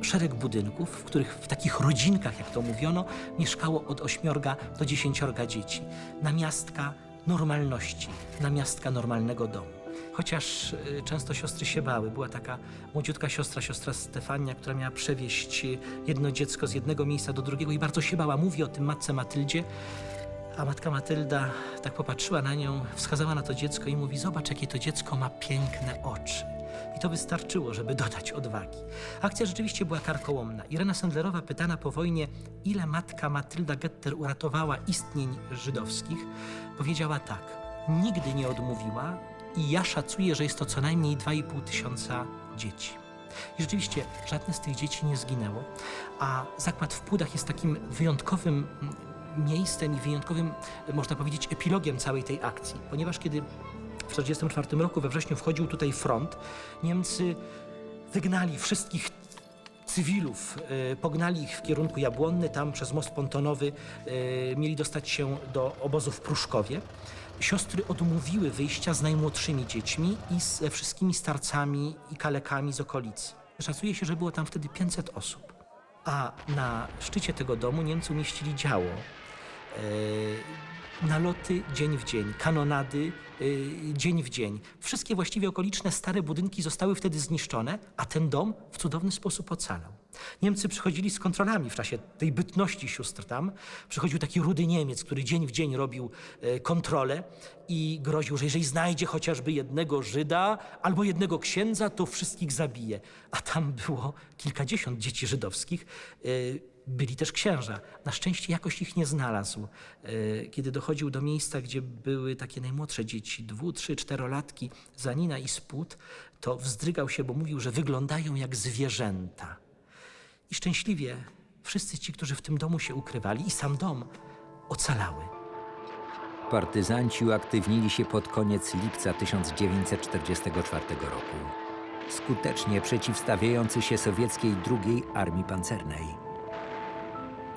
szereg budynków, w których w takich rodzinkach, jak to mówiono, mieszkało od 8 do 10 dzieci. Namiastka normalności, namiastka normalnego domu. Chociaż często siostry się bały. Była taka młodziutka siostra Stefania, która miała przewieźć jedno dziecko z jednego miejsca do drugiego i bardzo się bała. Mówi o tym matce Matyldzie, a matka Matylda tak popatrzyła na nią, wskazała na to dziecko i mówi: zobacz, jakie to dziecko ma piękne oczy. I to wystarczyło, żeby dodać odwagi. Akcja rzeczywiście była karkołomna. Irena Sendlerowa, pytana po wojnie, ile matka Matylda Getter uratowała istnień żydowskich, powiedziała tak: nigdy nie odmówiła i ja szacuję, że jest to co najmniej 2500 dzieci. I rzeczywiście żadne z tych dzieci nie zginęło, a zakład w Płudach jest takim wyjątkowym miejscem i wyjątkowym, można powiedzieć, epilogiem całej tej akcji, ponieważ kiedy w 1944 roku we wrześniu wchodził tutaj front, Niemcy wygnali wszystkich cywilów, pognali ich w kierunku Jabłonny, tam przez most pontonowy mieli dostać się do obozu w Pruszkowie. Siostry odmówiły wyjścia z najmłodszymi dziećmi i ze wszystkimi starcami i kalekami z okolicy. Szacuje się, że było tam wtedy 500 osób. A na szczycie tego domu Niemcy umieścili działo. Naloty dzień w dzień, kanonady dzień w dzień. Wszystkie właściwie okoliczne stare budynki zostały wtedy zniszczone, a ten dom w cudowny sposób ocalał. Niemcy przychodzili z kontrolami w czasie tej bytności sióstr tam. Przychodził taki rudy Niemiec, który dzień w dzień robił kontrolę i groził, że jeżeli znajdzie chociażby jednego Żyda albo jednego księdza, to wszystkich zabije. A tam było kilkadziesiąt dzieci żydowskich. Byli też księża. Na szczęście jakoś ich nie znalazł. Kiedy dochodził do miejsca, gdzie były takie najmłodsze dzieci, 2-, 3-, 4-latki, Zanina i Spód, to wzdrygał się, bo mówił, że wyglądają jak zwierzęta. I szczęśliwie wszyscy ci, którzy w tym domu się ukrywali i sam dom, ocalały. Partyzanci uaktywnili się pod koniec lipca 1944 roku, skutecznie przeciwstawiający się sowieckiej II Armii Pancernej.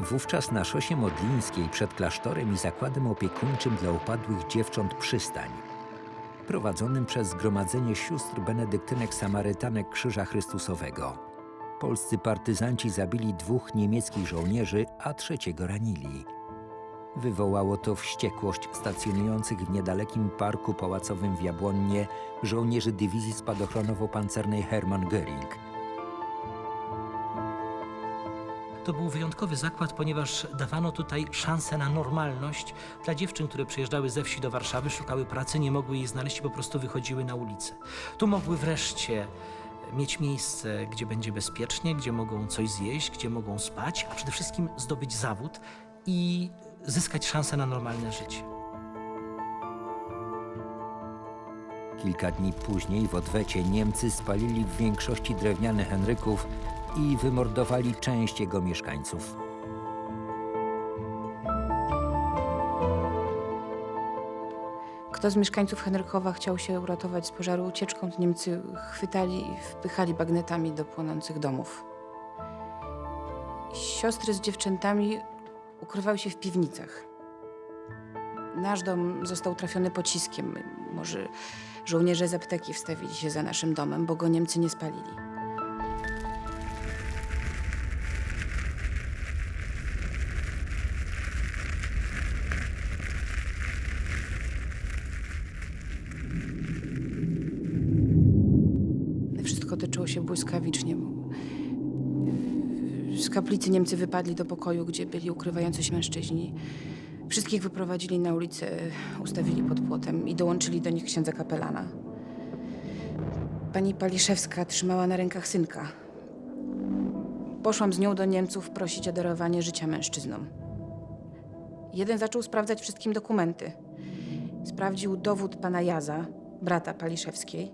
Wówczas na szosie modlińskiej przed klasztorem i zakładem opiekuńczym dla upadłych dziewcząt Przystań, prowadzonym przez Zgromadzenie Sióstr Benedyktynek Samarytanek Krzyża Chrystusowego, polscy partyzanci zabili 2 niemieckich żołnierzy, a 3 ranili. Wywołało to wściekłość stacjonujących w niedalekim parku pałacowym w Jabłonnie żołnierzy dywizji spadochronowo-pancernej Hermann Göring. To był wyjątkowy zakład, ponieważ dawano tutaj szansę na normalność dla dziewczyn, które przyjeżdżały ze wsi do Warszawy, szukały pracy, nie mogły jej znaleźć i po prostu wychodziły na ulicę. Tu mogły wreszcie mieć miejsce, gdzie będzie bezpiecznie, gdzie mogą coś zjeść, gdzie mogą spać, a przede wszystkim zdobyć zawód i zyskać szansę na normalne życie. Kilka dni później w odwecie Niemcy spalili w większości drewniane Henryków i wymordowali część jego mieszkańców. Kto z mieszkańców Henrykowa chciał się uratować z pożaru ucieczką, to Niemcy chwytali i wpychali bagnetami do płonących domów. Siostry z dziewczętami ukrywały się w piwnicach. Nasz dom został trafiony pociskiem. Może żołnierze z apteki wstawili się za naszym domem, bo go Niemcy nie spalili. Wszystko toczyło się błyskawicznie. Z kaplicy Niemcy wypadli do pokoju, gdzie byli ukrywający się mężczyźni. Wszystkich wyprowadzili na ulicę, ustawili pod płotem i dołączyli do nich księdza kapelana. Pani Paliszewska trzymała na rękach synka. Poszłam z nią do Niemców prosić o darowanie życia mężczyznom. Jeden zaczął sprawdzać wszystkim dokumenty. Sprawdził dowód pana Jaza, brata Paliszewskiej.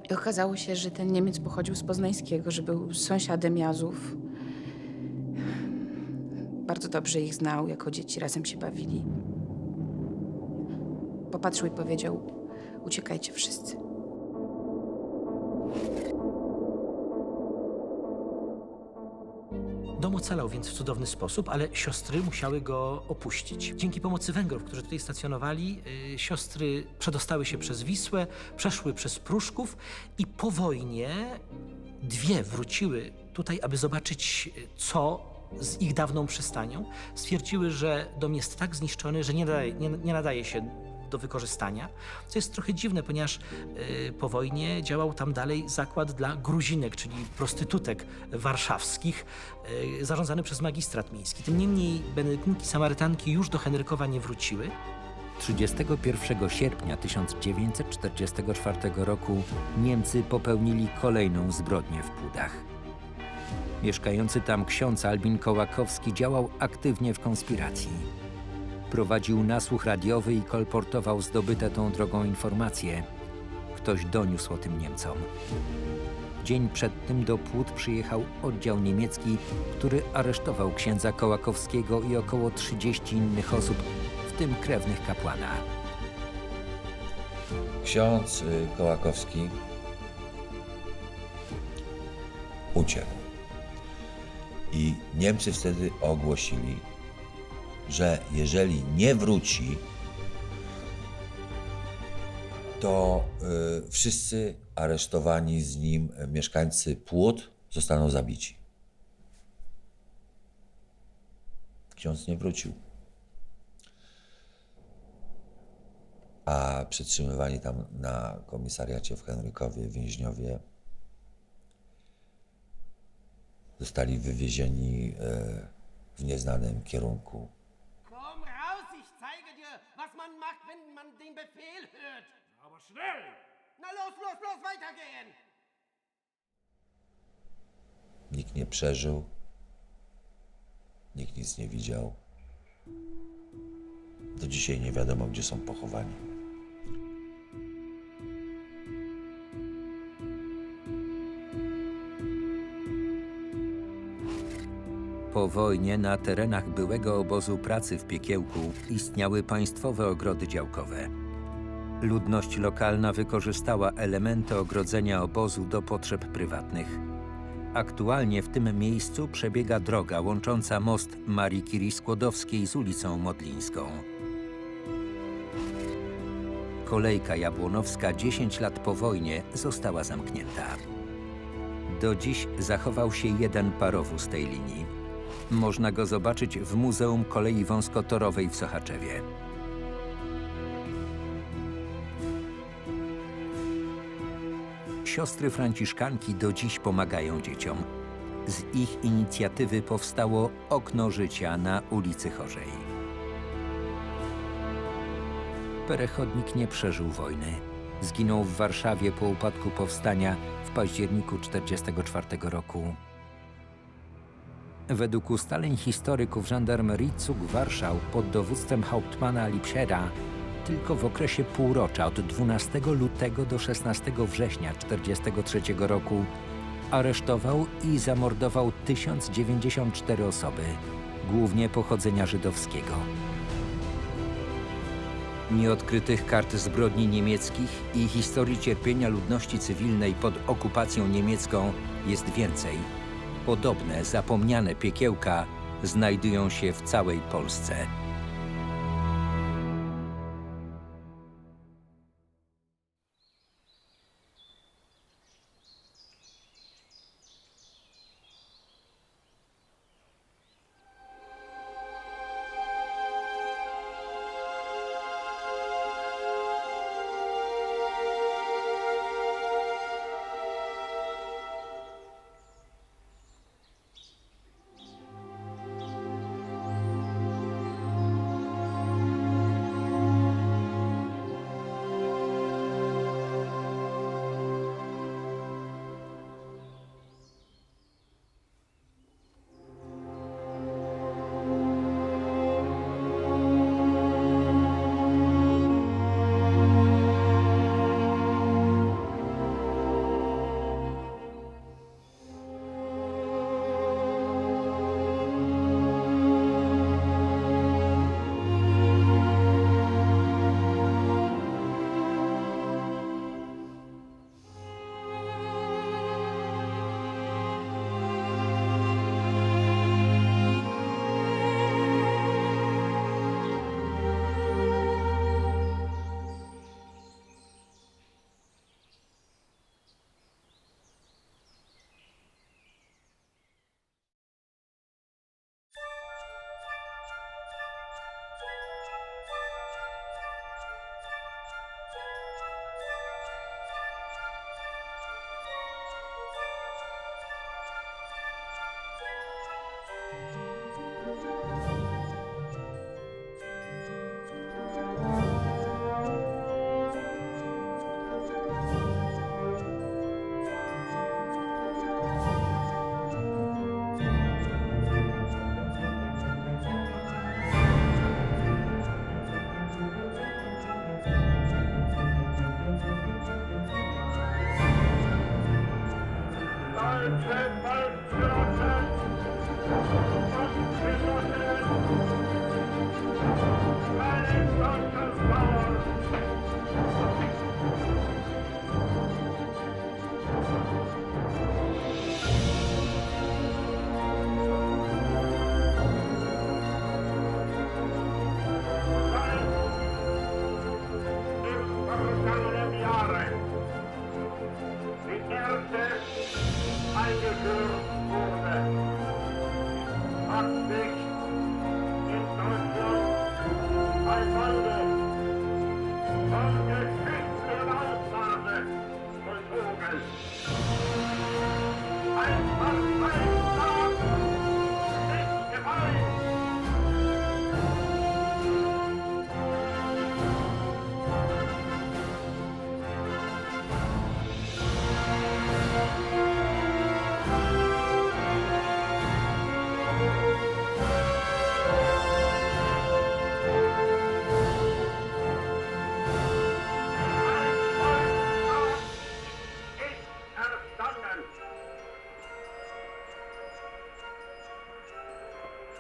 I okazało się, że ten Niemiec pochodził z Poznańskiego, że był sąsiadem Jazów. Bardzo dobrze ich znał, jako dzieci razem się bawili. Popatrzył i powiedział: uciekajcie wszyscy. Dom ocalał więc w cudowny sposób, ale siostry musiały go opuścić. Dzięki pomocy Węgrów, którzy tutaj stacjonowali, siostry przedostały się przez Wisłę, przeszły przez Pruszków i po wojnie dwie wróciły tutaj, aby zobaczyć, co z ich dawną przystanią. Stwierdziły, że dom jest tak zniszczony, że nie nadaje się do wykorzystania, co jest trochę dziwne, ponieważ po wojnie działał tam dalej zakład dla Gruzinek, czyli prostytutek warszawskich, zarządzany przez magistrat miejski. Tym niemniej benedyktynki Samarytanki już do Henrykowa nie wróciły. 31 sierpnia 1944 roku Niemcy popełnili kolejną zbrodnię w Płudach. Mieszkający tam ksiądz Albin Kołakowski działał aktywnie w konspiracji. Prowadził nasłuch radiowy i kolportował zdobyte tą drogą informacje. Ktoś doniósł o tym Niemcom. Dzień przed tym do Płód przyjechał oddział niemiecki, który aresztował księdza Kołakowskiego i około 30 innych osób, w tym krewnych kapłana. Ksiądz Kołakowski uciekł. I Niemcy wtedy ogłosili, że jeżeli nie wróci, to wszyscy aresztowani z nim mieszkańcy Płód zostaną zabici. Ksiądz nie wrócił. A przetrzymywani tam na komisariacie w Henrykowie więźniowie zostali wywiezieni w nieznanym kierunku. Komm raus, ich zeige dir, was man macht, wenn man den Befehl hört. Aber schnell! Na los, los, los, weitergehen! Nikt nie przeżył, nikt nic nie widział. Do dzisiaj nie wiadomo, gdzie są pochowani. Po wojnie na terenach byłego obozu pracy w Piekiełku istniały państwowe ogrody działkowe. Ludność lokalna wykorzystała elementy ogrodzenia obozu do potrzeb prywatnych. Aktualnie w tym miejscu przebiega droga łącząca most Marii Curie Skłodowskiej z ulicą Modlińską. Kolejka jabłonowska 10 lat po wojnie została zamknięta. Do dziś zachował się jeden parowóz tej linii. Można go zobaczyć w Muzeum Kolei Wąskotorowej w Sochaczewie. Siostry franciszkanki do dziś pomagają dzieciom. Z ich inicjatywy powstało Okno Życia na ulicy Chorzej. Perechodnik nie przeżył wojny. Zginął w Warszawie po upadku powstania w październiku 1944 roku. Według ustaleń historyków żandarmerii Cug Warszał pod dowództwem hauptmana Lipschera tylko w okresie półrocza od 12 lutego do 16 września 1943 roku aresztował i zamordował 1094 osoby, głównie pochodzenia żydowskiego. Nieodkrytych kart zbrodni niemieckich i historii cierpienia ludności cywilnej pod okupacją niemiecką jest więcej. Podobne, zapomniane piekiełka znajdują się w całej Polsce.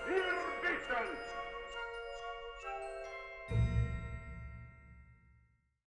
Wir wissen,